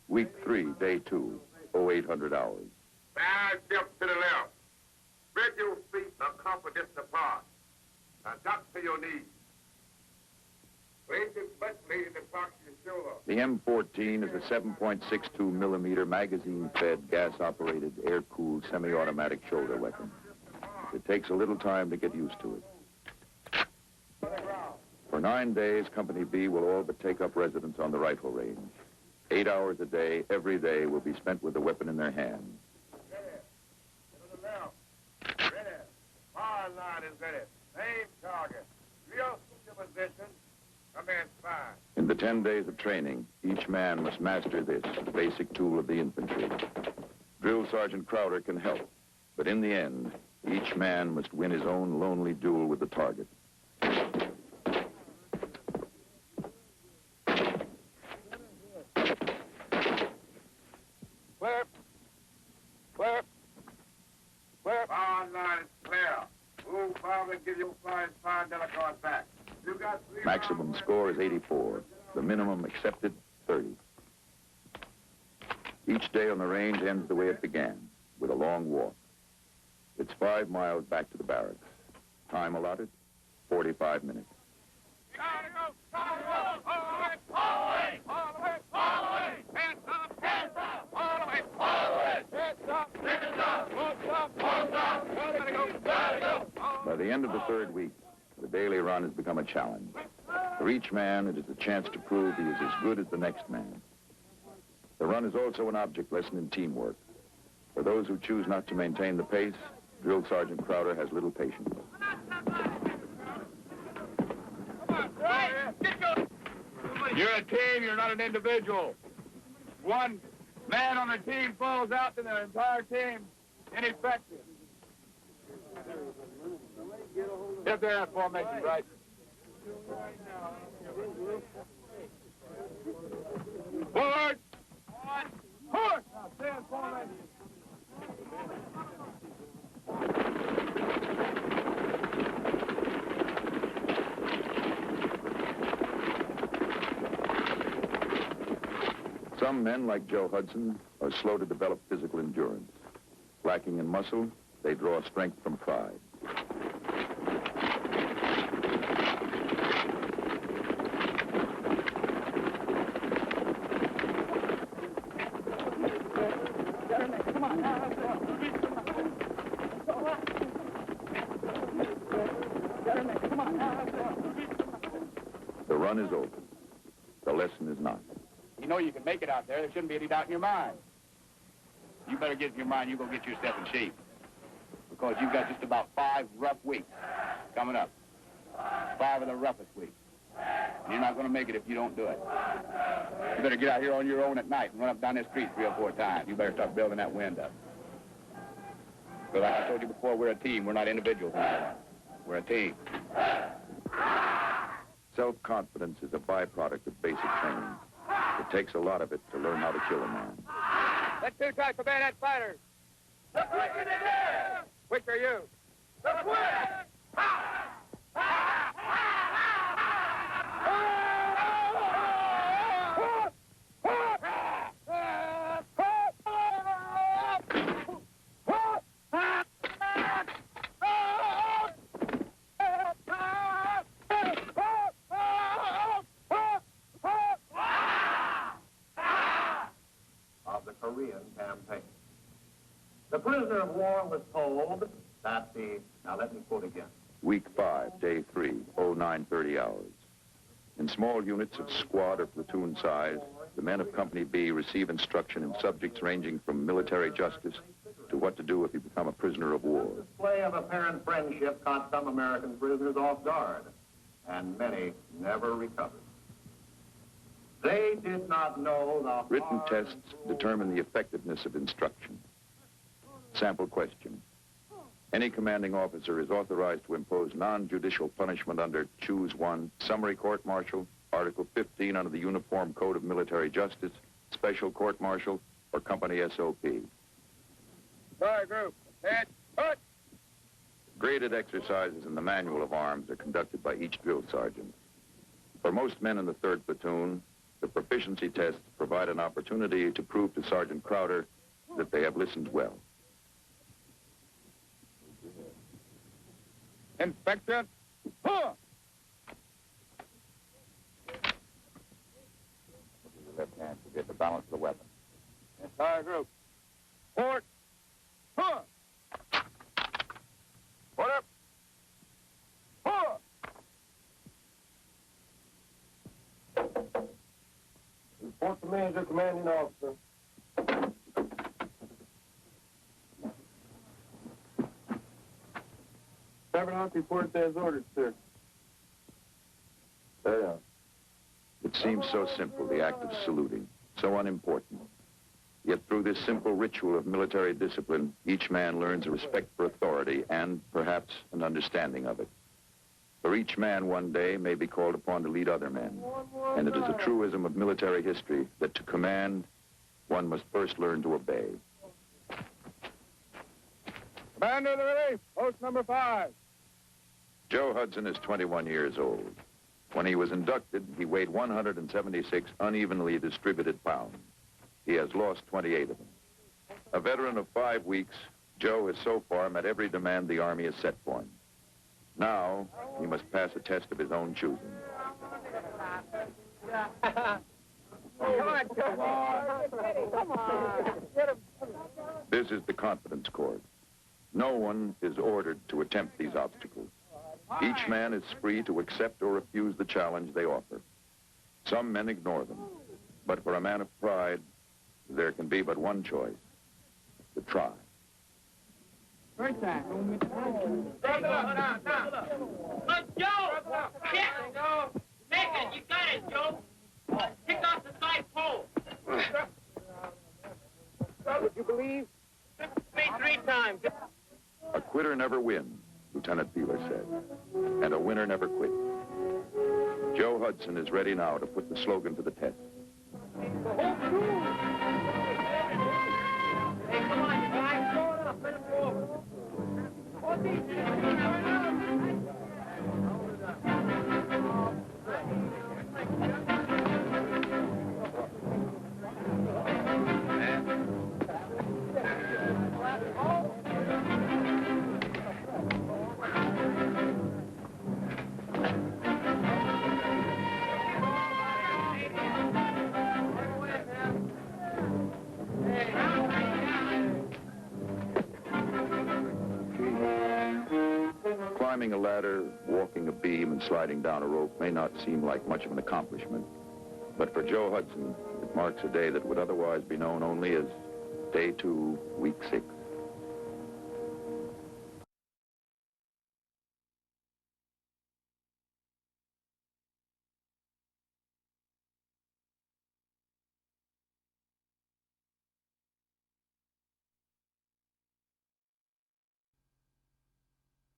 Week 3, day 2, 0800 hours. Side step to the left. Spread your feet a couple distance apart. Now duck to your knees. Raise your butt blade in the box of your shoulder. The M14 is a 7.62 millimeter magazine-fed, gas-operated, air-cooled, semi-automatic shoulder weapon. It takes a little time to get used to it. For 9 days, Company B will all but take up residence on the rifle range. 8 hours a day, every day, will be spent with the weapon in their hands. Ready. To the left. Ready. Fire line is ready. Same target. Real position. Come in fine. In the 10 days of training, each man must master this, the basic tool of the infantry. Drill Sergeant Crowder can help, but in the end, each man must win his own lonely duel with the target. Clear. Clear. Clear. Fire line is clear. Move forward and give your flying $5 card back. You got 3 Maximum score is 84. The minimum accepted, 30. Each day on the range ends the way it began, with a long walk. It's 5 miles back to the barracks. Time allotted, 45 minutes. By the end of the 3rd week, the daily run has become a challenge. For each man, it is a chance to prove he is as good as the next man. The run is also an object lesson in teamwork. For those who choose not to maintain the pace, Drill Sergeant Crowder has little patience. You're a team, you're not an individual. One man on the team falls out, then the entire team ineffective. If they're in formation, right? Forward! Forward! Now stay in formation. Some men, like Joe Hudson, are slow to develop physical endurance. Lacking in muscle, they draw strength from pride. The run is over. The lesson is not. You know you can make it out there. There shouldn't be any doubt in your mind. You better get in your mind you're going to get yourself in shape. Because you've got just about 5 rough weeks coming up. 5 of the roughest weeks. And you're not going to make it if you don't do it. You better get out here on your own at night and run up down this street 3 or 4 times. You better start building that wind up. Because like I told you before, we're a team. We're not individuals anymore. We're a team. Self-confidence is a byproduct of basic training. It takes a lot of it to learn how to kill a man. That's 2 types of bayonet fighters. The quick in the air. Which are you? The quick. Of the Korean campaign. The prisoner of war was told that the... Now, let me quote again. Week 5, day 3, 0930 hours. In small units of squad or platoon size, the men of Company B receive instruction in subjects ranging from military justice to what to do if you become a prisoner of war. The display of apparent friendship caught some American prisoners off guard, and many never recovered. They did not know the Written tests determine the effectiveness of instruction. Sample question. Any commanding officer is authorized to impose non-judicial punishment under Choose 1, Summary Court-Martial, Article 15 under the Uniform Code of Military Justice, Special Court-Martial, or Company SOP. Fire group. Head. Put. Graded exercises in the Manual of Arms are conducted by each drill sergeant. For most men in the 3rd platoon, The proficiency tests provide an opportunity to prove to Sergeant Crowder that they have listened well. Inspector, huh! Your left hand to get the balance of the weapon. Entire group. Port, huh! Port up. Huh! Report to me as your commanding officer. Seven report as ordered, sir. There you are. It seems so simple, the act of saluting, so unimportant. Yet through this simple ritual of military discipline, each man learns a respect for authority and, perhaps, an understanding of it. For each man one day may be called upon to lead other men. And it is a truism of military history that to command, one must first learn to obey. Commander of the relief, post number 5. Joe Hudson is 21 years old. When he was inducted, he weighed 176 unevenly distributed pounds. He has lost 28 of them. A veteran of 5 weeks, Joe has so far met every demand the Army has set for him. Now, he must pass a test of his own choosing. Come on, come on. This is the confidence course. No one is ordered to attempt these obstacles. Each man is free to accept or refuse the challenge they offer. Some men ignore them, but for a man of pride, there can be but one choice: to try. First time. Look, Joe! Yeah! Make it! You got it, Joe! Kick off the side pole! Would you believe? Me 3 times. A quitter never wins, Lieutenant Peeler said, and a winner never quits. Joe Hudson is ready now to put the slogan to the test. Hey, come on, you guys. Throw it up. Let it go. Climbing a ladder, walking a beam, and sliding down a rope may not seem like much of an accomplishment. But for Joe Hudson, it marks a day that would otherwise be known only as Day 2, Week 6.